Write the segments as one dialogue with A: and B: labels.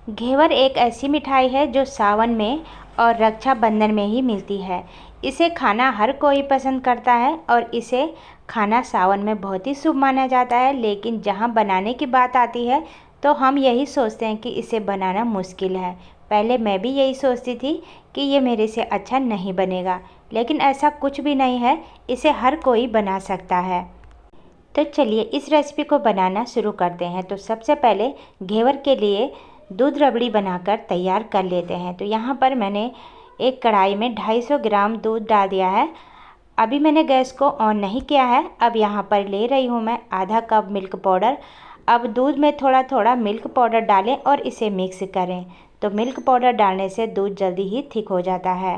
A: घेवर एक ऐसी मिठाई है जो सावन में और रक्षाबंधन में ही मिलती है। इसे खाना हर कोई पसंद करता है और इसे खाना सावन में बहुत ही शुभ माना जाता है। लेकिन जहाँ बनाने की बात आती है तो हम यही सोचते हैं कि इसे बनाना मुश्किल है। पहले मैं भी यही सोचती थी कि ये मेरे से अच्छा नहीं बनेगा, लेकिन ऐसा कुछ भी नहीं है, इसे हर कोई बना सकता है। तो चलिए इस रेसिपी को बनाना शुरू करते हैं। तो सबसे पहले घेवर के लिए दूध रबड़ी बनाकर तैयार कर लेते हैं। तो यहाँ पर मैंने एक कढ़ाई में 250 ग्राम दूध डाल दिया है। अभी मैंने गैस को ऑन नहीं किया है। अब यहाँ पर ले रही हूँ मैं आधा कप मिल्क पाउडर। अब दूध में थोड़ा थोड़ा मिल्क पाउडर डालें और इसे मिक्स करें। तो मिल्क पाउडर डालने से दूध जल्दी ही थिक हो जाता है।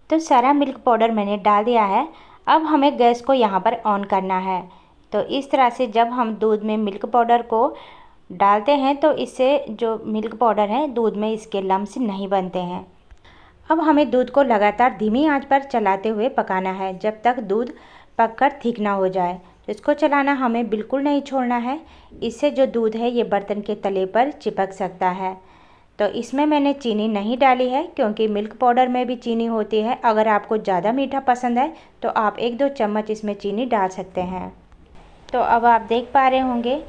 A: तो सारा मिल्क पाउडर मैंने डाल दिया है। अब हमें गैस को यहाँ पर ऑन करना है। तो इस तरह से जब हम दूध में मिल्क पाउडर को डालते हैं तो इससे जो मिल्क पाउडर है दूध में इसके लम्स नहीं बनते हैं। अब हमें दूध को लगातार धीमी आंच पर चलाते हुए पकाना है जब तक दूध पककर थिक ना हो जाए। तो इसको चलाना हमें बिल्कुल नहीं छोड़ना है, इससे जो दूध है ये बर्तन के तले पर चिपक सकता है। तो इसमें मैंने चीनी नहीं डाली है क्योंकि मिल्क पाउडर में भी चीनी होती है। अगर आपको ज़्यादा मीठा पसंद है तो आप 1-2 चम्मच इसमें चीनी डाल सकते हैं। तो अब आप देख पा रहे होंगे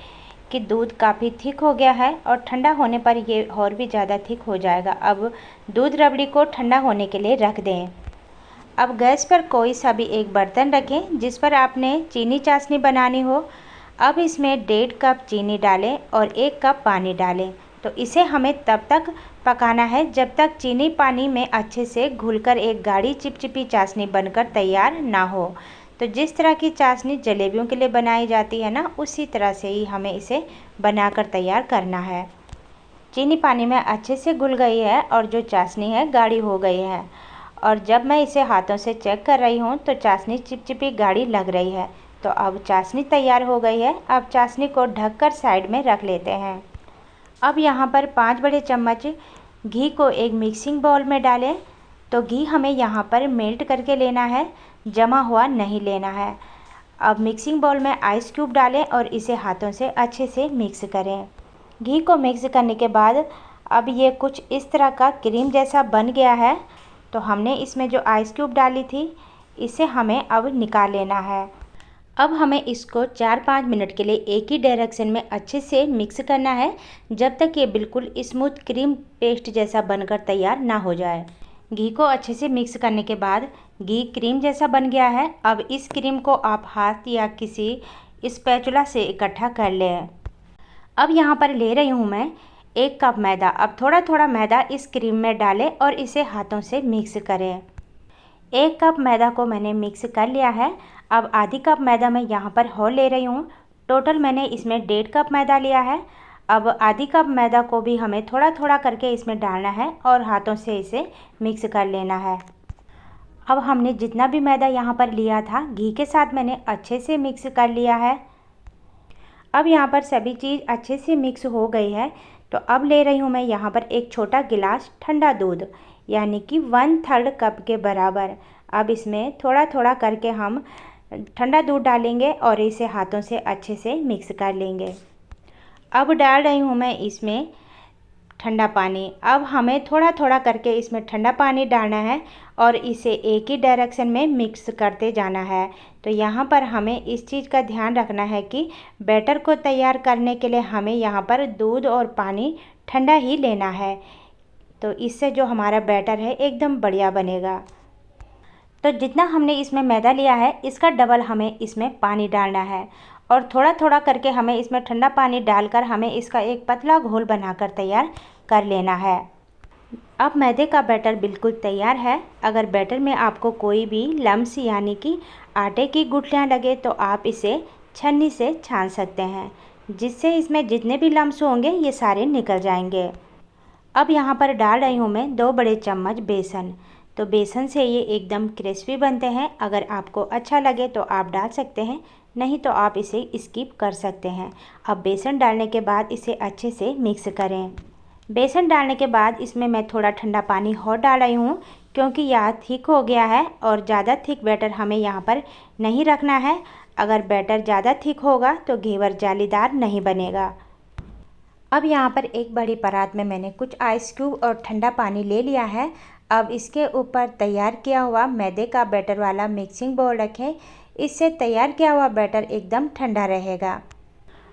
A: कि दूध काफ़ी थिक हो गया है और ठंडा होने पर ये और भी ज़्यादा थिक हो जाएगा। अब दूध रबड़ी को ठंडा होने के लिए रख दें। अब गैस पर कोई सा भी एक बर्तन रखें जिस पर आपने चीनी चाशनी बनानी हो। अब इसमें 1.5 कप चीनी डालें और 1 कप पानी डालें। तो इसे हमें तब तक पकाना है जब तक चीनी पानी में अच्छे से घुलकर एक गाढ़ी चिपचिपी चाशनी बनकर तैयार ना हो। तो जिस तरह की चाशनी जलेबियों के लिए बनाई जाती है ना, उसी तरह से ही हमें इसे बनाकर तैयार करना है। चीनी पानी में अच्छे से घुल गई है और जो चाशनी है गाढ़ी हो गई है। और जब मैं इसे हाथों से चेक कर रही हूँ तो चाशनी चिपचिपी गाढ़ी लग रही है। तो अब चाशनी तैयार हो गई है। अब चाशनी को ढककर साइड में रख लेते हैं। अब यहाँ पर 5 बड़े चम्मच घी को एक मिक्सिंग बाउल में डालें। तो घी हमें यहाँ पर मेल्ट करके लेना है, जमा हुआ नहीं लेना है। अब मिक्सिंग बाउल में आइस क्यूब डालें और इसे हाथों से अच्छे से मिक्स करें। घी को मिक्स करने के बाद अब ये कुछ इस तरह का क्रीम जैसा बन गया है। तो हमने इसमें जो आइस क्यूब डाली थी इसे हमें अब निकाल लेना है। अब हमें इसको 4-5 मिनट के लिए एक ही डायरेक्शन में अच्छे से मिक्स करना है जब तक ये बिल्कुल स्मूथ क्रीम पेस्ट जैसा बनकर तैयार ना हो जाए। घी को अच्छे से मिक्स करने के बाद घी क्रीम जैसा बन गया है। अब इस क्रीम को आप हाथ या किसी स्पैचुला से इकट्ठा कर लें। अब यहाँ पर ले रही हूँ मैं 1 कप मैदा। अब थोड़ा थोड़ा मैदा इस क्रीम में डालें और इसे हाथों से मिक्स करें। 1 कप मैदा को मैंने मिक्स कर लिया है। अब आधी कप मैदा मैं यहाँ पर और ले रही हूँ। टोटल मैंने इसमें 1.5 कप मैदा लिया है। अब आधी कप मैदा को भी हमें थोड़ा थोड़ा करके इसमें डालना है और हाथों से इसे मिक्स कर लेना है। अब हमने जितना भी मैदा यहाँ पर लिया था घी के साथ मैंने अच्छे से मिक्स कर लिया है। अब यहाँ पर सभी चीज़ अच्छे से मिक्स हो गई है। तो अब ले रही हूँ मैं यहाँ पर एक छोटा गिलास ठंडा दूध, यानी कि 1/3 कप के बराबर। अब इसमें थोड़ा थोड़ा करके हम ठंडा दूध डालेंगे और इसे हाथों से अच्छे से मिक्स कर लेंगे। अब डाल रही हूँ मैं इसमें ठंडा पानी। अब हमें थोड़ा थोड़ा करके इसमें ठंडा पानी डालना है और इसे एक ही डायरेक्शन में मिक्स करते जाना है। तो यहाँ पर हमें इस चीज़ का ध्यान रखना है कि बैटर को तैयार करने के लिए हमें यहाँ पर दूध और पानी ठंडा ही लेना है। तो इससे जो हमारा बैटर है एकदम बढ़िया बनेगा। तो जितना हमने इसमें मैदा लिया है इसका डबल हमें इसमें पानी डालना है और थोड़ा थोड़ा करके हमें इसमें ठंडा पानी डालकर हमें इसका एक पतला घोल बनाकर तैयार कर लेना है। अब मैदे का बैटर बिल्कुल तैयार है। अगर बैटर में आपको कोई भी लम्स यानी कि आटे की गुठलियाँ लगे तो आप इसे छन्नी से छान सकते हैं, जिससे इसमें जितने भी लम्स होंगे ये सारे निकल जाएंगे। अब यहाँ पर डाल रही हूँ मैं 2 बड़े चम्मच बेसन। तो बेसन से ये एकदम क्रिस्पी बनते हैं। अगर आपको अच्छा लगे तो आप डाल सकते हैं, नहीं तो आप इसे स्किप कर सकते हैं। अब बेसन डालने के बाद इसे अच्छे से मिक्स करें। बेसन डालने के बाद इसमें मैं थोड़ा ठंडा पानी और डाल रही हूँ क्योंकि यह थिक हो गया है और ज़्यादा थिक बैटर हमें यहाँ पर नहीं रखना है। अगर बैटर ज़्यादा थिक होगा तो घेवर जालीदार नहीं बनेगा। अब यहाँ पर एक बड़ी परात में मैंने कुछ आइस क्यूब और ठंडा पानी ले लिया है। अब इसके ऊपर तैयार किया हुआ मैदे का बैटर वाला मिक्सिंग बाउल रखें। इससे तैयार किया हुआ बैटर एकदम ठंडा रहेगा।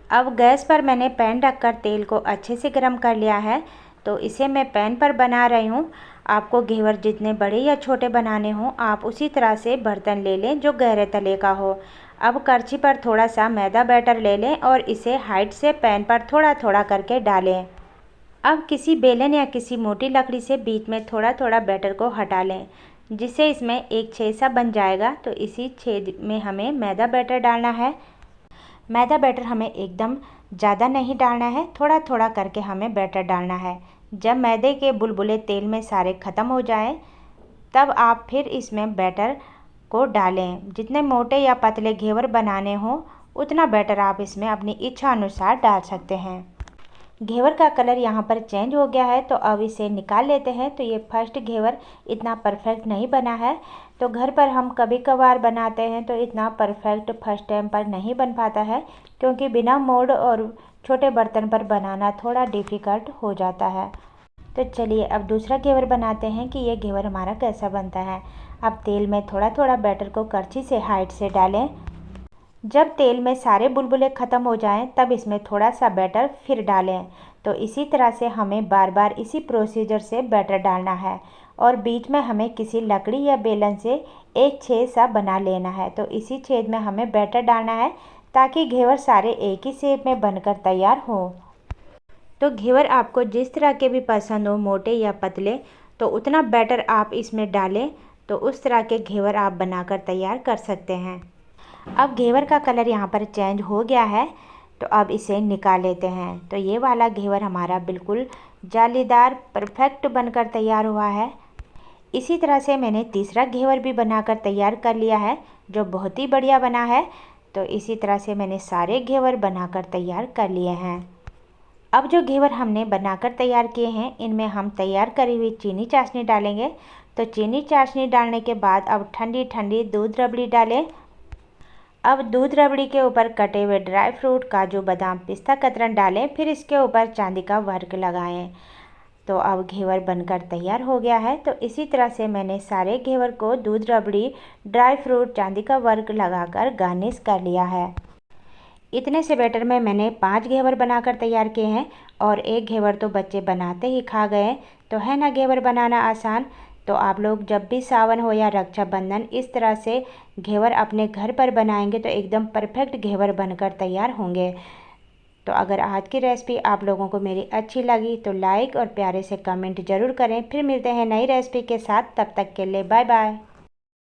A: अब गैस पर मैंने पैन रखकर तेल को अच्छे से गर्म कर लिया है। तो इसे मैं पैन पर बना रही हूँ। आपको घेवर जितने बड़े या छोटे बनाने हों, आप उसी तरह से बर्तन ले लें जो गहरे तले का हो। अब करछी पर थोड़ा सा मैदा बैटर ले लें और इसे हाइट से पैन पर थोड़ा थोड़ा करके डालें। अब किसी बेलन या किसी मोटी लकड़ी से बीच में थोड़ा थोड़ा बैटर को हटा लें, जिससे इसमें एक छेद सा बन जाएगा। तो इसी छेद में हमें मैदा बैटर डालना है। मैदा बैटर हमें एकदम ज़्यादा नहीं डालना है, थोड़ा थोड़ा करके हमें बैटर डालना है। जब मैदे के बुलबुले तेल में सारे ख़त्म हो जाएं, तब आप फिर इसमें बैटर को डालें। जितने मोटे या पतले घेवर बनाने हों, उतना बैटर आप इसमें अपनी इच्छा अनुसार डाल सकते हैं। घेवर का कलर यहाँ पर चेंज हो गया है, तो अब इसे निकाल लेते हैं। तो ये फर्स्ट घेवर इतना परफेक्ट नहीं बना है। तो घर पर हम कभी कभार बनाते हैं तो इतना परफेक्ट फर्स्ट टाइम पर नहीं बन पाता है, क्योंकि बिना मोल्ड और छोटे बर्तन पर बनाना थोड़ा डिफ़िकल्ट हो जाता है। तो चलिए अब दूसरा घेवर बनाते हैं कि ये घेवर हमारा कैसा बनता है। अब तेल में थोड़ा थोड़ा बैटर को करछी से हाइट से डालें। जब तेल में सारे बुलबुले ख़त्म हो जाएं, तब इसमें थोड़ा सा बैटर फिर डालें। तो इसी तरह से हमें बार बार इसी प्रोसीजर से बैटर डालना है और बीच में हमें किसी लकड़ी या बेलन से एक छेद सा बना लेना है। तो इसी छेद में हमें बैटर डालना है, ताकि घेवर सारे एक ही शेप में बनकर तैयार हो। तो घेवर आपको जिस तरह के भी पसंद हो, मोटे या पतले, तो उतना बैटर आप इसमें डालें। तो उस तरह के घेवर आप बनाकर तैयार कर सकते हैं। अब घेवर का कलर यहाँ पर चेंज हो गया है, तो अब इसे निकाल लेते हैं। तो ये वाला घेवर हमारा बिल्कुल जालीदार परफेक्ट बनकर तैयार हुआ है। इसी तरह से मैंने तीसरा घेवर भी बनाकर तैयार कर लिया है, जो बहुत ही बढ़िया बना है। तो इसी तरह से मैंने सारे घेवर बनाकर तैयार कर लिए हैं। अब जो घेवर हमने बनाकर तैयार किए हैं, इनमें हम तैयार करी हुई चीनी चाशनी डालेंगे। तो चीनी चाशनी डालने के बाद अब ठंडी ठंडी दूध रबड़ी डालें। अब दूध रबड़ी के ऊपर कटे हुए ड्राई फ्रूट, काजू, बादाम, पिस्ता कतरन डालें। फिर इसके ऊपर चांदी का वर्क लगाएं। तो अब घेवर बनकर तैयार हो गया है। तो इसी तरह से मैंने सारे घेवर को दूध रबड़ी, ड्राई फ्रूट, चांदी का वर्क लगाकर गार्निश कर लिया है। इतने से बैटर में मैंने 5 घेवर बनाकर तैयार किए हैं और एक घेवर तो बच्चे बनाते ही खा गए। तो है ना घेवर बनाना आसान। तो आप लोग जब भी सावन हो या रक्षाबंधन, इस तरह से घेवर अपने घर पर बनाएंगे तो एकदम परफेक्ट घेवर बनकर तैयार होंगे। तो अगर आज की रेसिपी आप लोगों को मेरी अच्छी लगी तो लाइक और प्यारे से कमेंट ज़रूर करें। फिर मिलते हैं नई रेसिपी के साथ, तब तक के लिए बाय बाय।